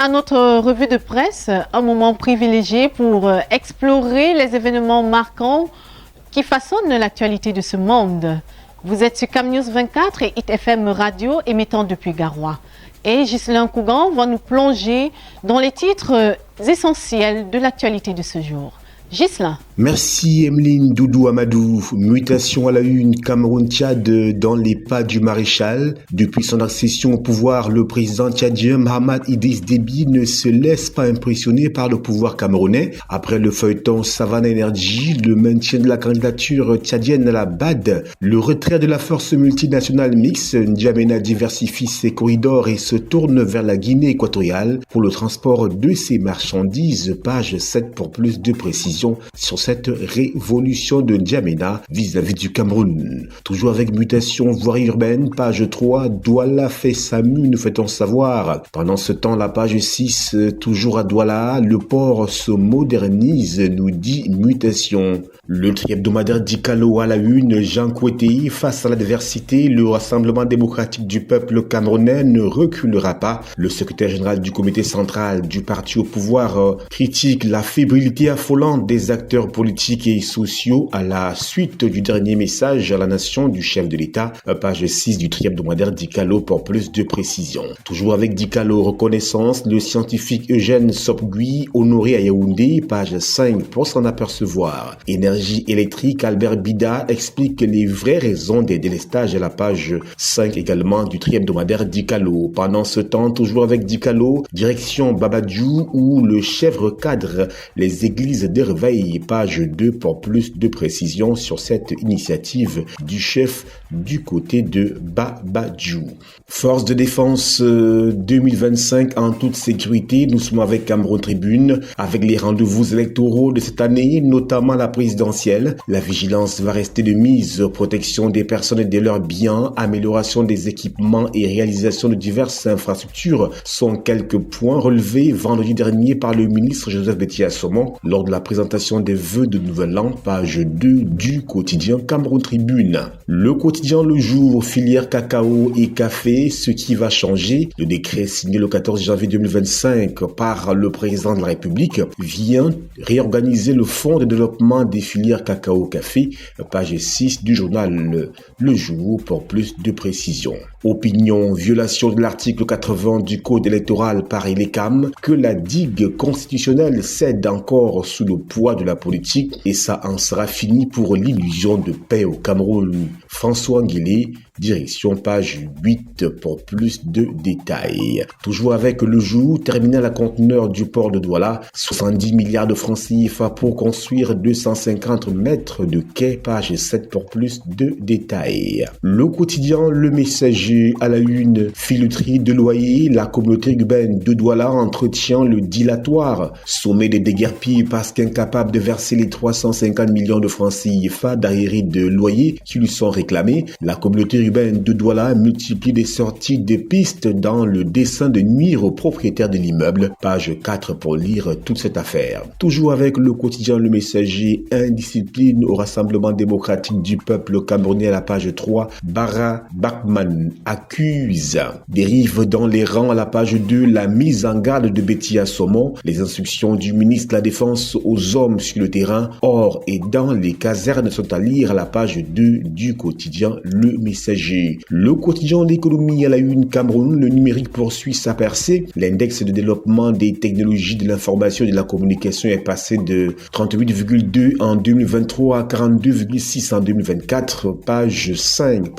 à notre revue de presse, un moment privilégié pour explorer les événements marquants qui façonnent l'actualité de ce monde. Vous êtes sur CamNews 24 et Hit FM Radio émettant depuis Garoua. Et Ghislain Cougan va nous plonger dans les titres essentiels de l'actualité de ce jour. Ghislain. Merci Emeline Doudou Amadou. Mutation à la une, Cameroun-Tchad dans les pas du maréchal. Depuis son accession au pouvoir, le président tchadien Mahamat Idriss Déby ne se laisse pas impressionner par le pouvoir camerounais. Après le feuilleton Savannah Energy, le maintien de la candidature tchadienne à la BAD, le retrait de la force multinationale mixte, N'Djamena diversifie ses corridors et se tourne vers la Guinée équatoriale pour le transport de ses marchandises. Page 7 pour plus de précision sur cette révolution de N'Djamena vis-à-vis du Cameroun. Toujours avec mutation voirie urbaine, page 3, Douala fait SAMU, nous fait-on savoir. Pendant ce temps, la page 6, toujours à Douala, le port se modernise, nous dit mutation. Le tri-hebdomadaire Dikalo à la une, Jean Kouetei, face à l'adversité, le Rassemblement démocratique du peuple camerounais ne reculera pas. Le secrétaire général du comité central du parti au pouvoir critique la fébrilité affolante des acteurs politiques et sociaux à la suite du dernier message à la nation du chef de l'État. Page 6 du tri-hebdomadaire Dikalo pour plus de précision. Toujours avec Dikalo, reconnaissance, le scientifique Eugène Sopgui, honoré à Yaoundé, page 5 pour s'en apercevoir. Énergie électrique, Albert Bida explique les vraies raisons des délestages à la page 5 également du tri-hebdomadaire Dikalo. Pendant ce temps, toujours avec Dikalo, direction Babadjou où le chèvre cadre les églises d'Herveille, page 2 pour plus de précisions sur cette initiative du chef du côté de Babadjou. Force de défense 2025 en toute sécurité, nous sommes avec Cameroun Tribune, avec les rendez-vous électoraux de cette année, notamment la présidentielle. La vigilance va rester de mise, protection des personnes et de leurs biens, amélioration des équipements et réalisation de diverses infrastructures sont quelques points relevés vendredi dernier par le ministre Joseph Betty Assomon lors de la présentation des vœux de nouvel an, page 2 du quotidien Cameroun Tribune. Le quotidien Le Jour, filière cacao et café, ce qui va changer. Le décret signé le 14 janvier 2025 par le président de la République vient réorganiser le fonds de développement des filières cacao-café, page 6 du journal Le Jour pour plus de précisions. Opinion, violation de l'article 80 du code électoral par l'ECAM, que la digue constitutionnelle cède encore sous le poids de la politique et ça en sera fini pour l'illusion de paix au Cameroun. François Nguélé, direction page 8 pour plus de détails. Toujours avec Le Jour, terminal à conteneurs du port de Douala, 70 milliards de francs CFA pour construire 250 mètres de quai, page 7 pour plus de détails. Le quotidien Le Messager à la une, filouterie de loyer, la communauté urbaine de Douala entretient le dilatoire. Sommet des déguerpis parce qu'incapable de verser les 350 millions de francs CFA d'arriérés de loyer qui lui sont réclamés, la communauté urbaine de Douala multiplie des sorties de pistes dans le dessein de nuire aux propriétaires de l'immeuble. Page 4 pour lire toute cette affaire. Toujours avec le quotidien Le Messager, indiscipline au Rassemblement démocratique du peuple camerounais à la page 3, Bara Bachmann accuse. Dérive dans les rangs à la page 2, la mise en garde de Betty Assomon, les instructions du ministre de la Défense aux hommes sur le terrain, hors et dans les casernes sont à lire à la page 2 du quotidien Le Messager. Le quotidien L'économie à la une, Cameroun, le numérique poursuit sa percée. L'index de développement des technologies de l'information et de la communication est passé de 38,2 en 2023 à 42,6 en 2024. Page 5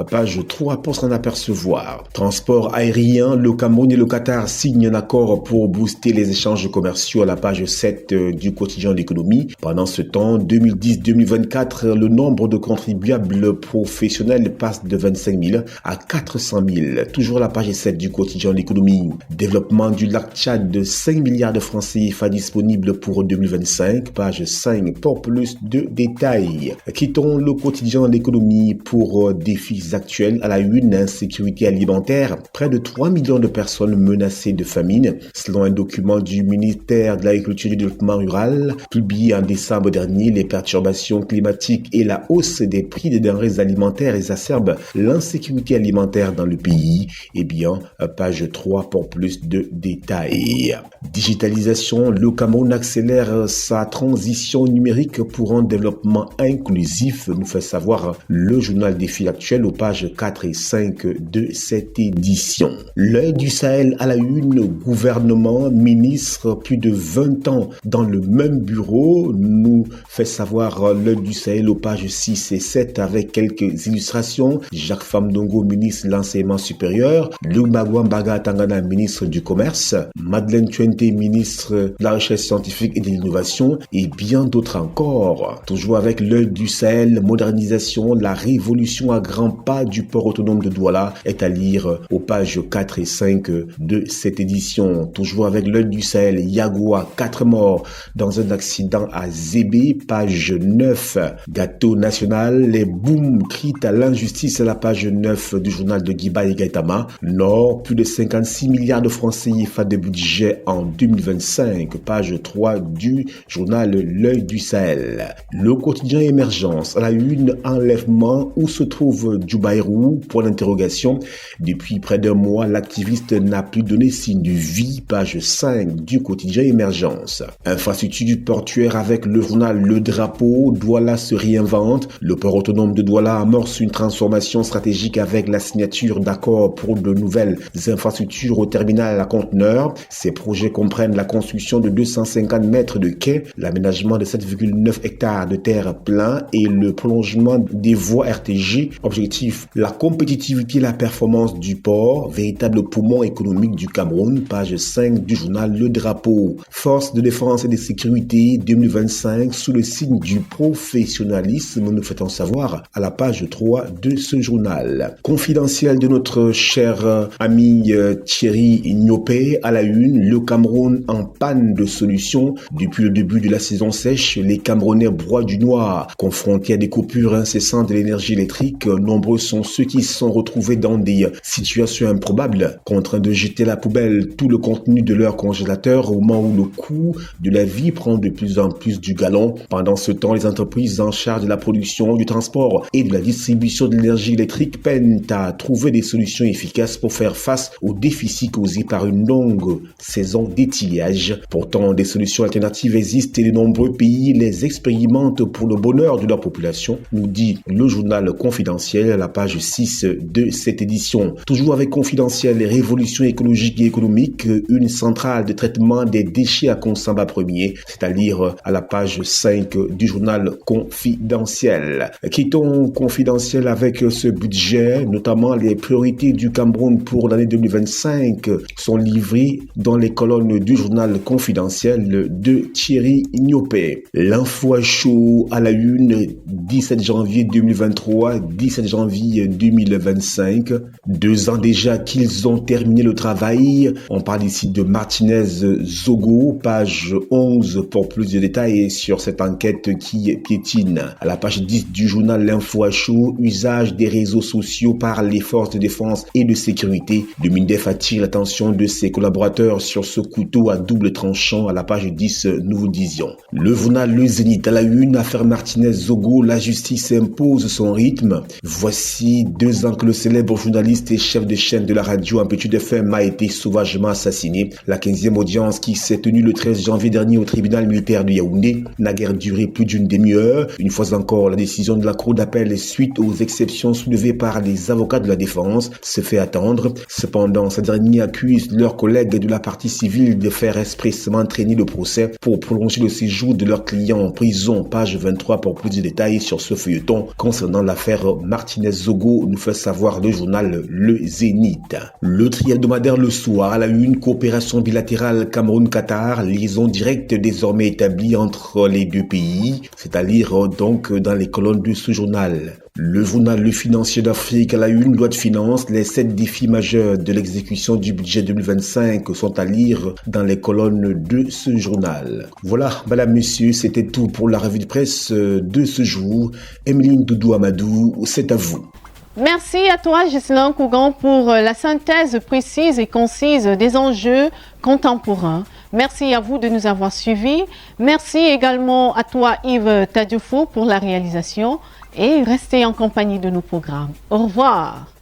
page 3 pour s'en apercevoir. Transport aérien, le Cameroun et le Qatar signent un accord pour booster les échanges commerciaux à la page 7 du quotidien L'économie. Pendant ce temps, 2010-2024, le nombre de contribuables professionnels passe de 25 000 à 400 000. Toujours la page 7 du quotidien L'économie. Développement du lac Tchad de 5 milliards de francs CFA disponibles pour 2025. Page 5 pour plus de détails. Quittons le quotidien L'économie pour défis actuels à la une, insécurité alimentaire. Près de 3 millions de personnes menacées de famine. Selon un document du ministère de l'Agriculture et du Développement rural, publié en décembre dernier, les perturbations climatiques et la hausse des prix des denrées alimentaires exacerbent exacerbe l'insécurité alimentaire dans le pays. Eh bien, page 3 pour plus de détails. Digitalisation, le Cameroun accélère sa transition numérique pour un développement inclusif, nous fait savoir le journal des filles actuelles aux pages 4 et 5 de cette édition. L'œil du Sahel à la une, gouvernement, ministre, plus de 20 ans dans le même bureau, nous fait savoir l'œil du Sahel aux pages 6 et 7 avec quelques illustrations. Jacques Famdongo, ministre de l'enseignement supérieur, Luc Bagwambaga Tangana, ministre du commerce, Madeleine Tuente, ministre de la recherche scientifique et de l'innovation et bien d'autres encore. Toujours avec l'œil du Sahel, modernisation, la révolution à grands pas du port autonome de Douala est à lire aux pages 4 et 5 de cette édition. Toujours avec l'œil du Sahel, Yagoua, 4 morts dans un accident à Zébé, page 9. Gâteau national, les booms crient à l'injustice à la page 9 du journal de Guiba et Gaïtama. Nord, plus de 56 milliards de francs CFA de budget en 2025, page 3 du journal L'œil du Sahel. Le quotidien émergence, à la une, enlèvement, où se trouve Djoubaïrou, point d'interrogation. Depuis près d'un mois, l'activiste n'a plus donné signe de vie, page 5 du quotidien émergence. Infrastructure portuaire avec le journal Le Drapeau, Douala se réinvente. Le port autonome de Douala amorce une transformation stratégique avec la signature d'accords pour de nouvelles infrastructures au terminal à conteneurs. Ces projets comprennent la construction de 250 mètres de quai, l'aménagement de 7,9 hectares de terre plein et le prolongement des voies RTG. Objectif, la compétitivité et la performance du port, véritable poumon économique du Cameroun, page 5 du journal Le Drapeau. Force de défense et de sécurité 2025 sous le signe du professionnalisme, nous fait-on savoir à la page 3 de ce journal. Confidentiel de notre cher ami Thierry Niopé à la une, le Cameroun en panne de solutions. Depuis le début de la saison sèche, les Camerounais broient du noir. Confrontés à des coupures incessantes de l'énergie électrique, nombreux sont ceux qui se sont retrouvés dans des situations improbables, contraints de jeter à la poubelle tout le contenu de leur congélateur au moment où le coût de la vie prend de plus en plus du galon. Pendant ce temps, les entreprises en charge de la production, du transport et de la distribution de l'énergie électrique peinent à trouver des solutions efficaces pour faire face aux déficits causés par une longue saison d'étiage. Pourtant, des solutions alternatives existent et de nombreux pays les expérimentent pour le bonheur de leur population, nous dit le journal Confidentiel à la page 6 de cette édition. Toujours avec Confidentiel, les révolutions écologiques et économiques, une centrale de traitement des déchets à Konsamba 1er, c'est-à-dire à la page 5 du journal Confidentiel. Quittons Confidentiel avec ce budget, notamment les priorités du Cameroun pour l'année 2025 sont livrées dans les colonnes du journal Confidentiel de Thierry Niopé. L'info à chaud à la une, 17 janvier 2023, 17 janvier 2025. 2 ans déjà qu'ils ont terminé le travail. On parle ici de Martinez Zogo, page 11 pour plus de détails sur cette enquête qui piétine. À la page 10 du journal L'info à chaud, usage des réseaux sociaux par les forces de défense et de sécurité. Le MINDEF attire l'attention de ses collaborateurs sur ce couteau à double tranchant à la page 10, nous vous disions. Le journal Le Zénith à la une, affaire Martinez Zogo, la justice impose son rythme. Voici 2 ans que le célèbre journaliste et chef de chaîne de la radio Amplitude FM a été sauvagement assassiné. La 15e audience qui s'est tenue le 13 janvier dernier au tribunal militaire de Yaoundé n'a guère duré plus d'une demi-heure. Une fois encore, la décision de la cour d'appel suite aux exceptions soulevées par les avocats de la défense se fait attendre. Cependant, ces derniers accusent leurs collègues de la partie civile de faire expressément entraîner le procès pour prolonger le séjour de leurs clients en prison. Page 23 pour plus de détails sur ce feuilleton concernant l'affaire Martinez Zogo, nous fait savoir le journal Le Zénith. Le tri hebdomadaire le soir à la une, coopération bilatérale Cameroun-Qatar, liaison directe désormais établie entre les deux pays, c'est-à-dire donc dans les colonnes de ce journal. Le journal Le Financier d'Afrique à la une, loi de finances, les 7 défis majeurs de l'exécution du budget 2025 sont à lire dans les colonnes de ce journal. Voilà, madame, monsieur, c'était tout pour la revue de presse de ce jour. Emeline Doudou Amadou, c'est à vous. Merci à toi, Ghislain Cougan, pour la synthèse précise et concise des enjeux contemporains. Merci à vous de nous avoir suivis. Merci également à toi Yves Tadioufo pour la réalisation et restez en compagnie de nos programmes. Au revoir.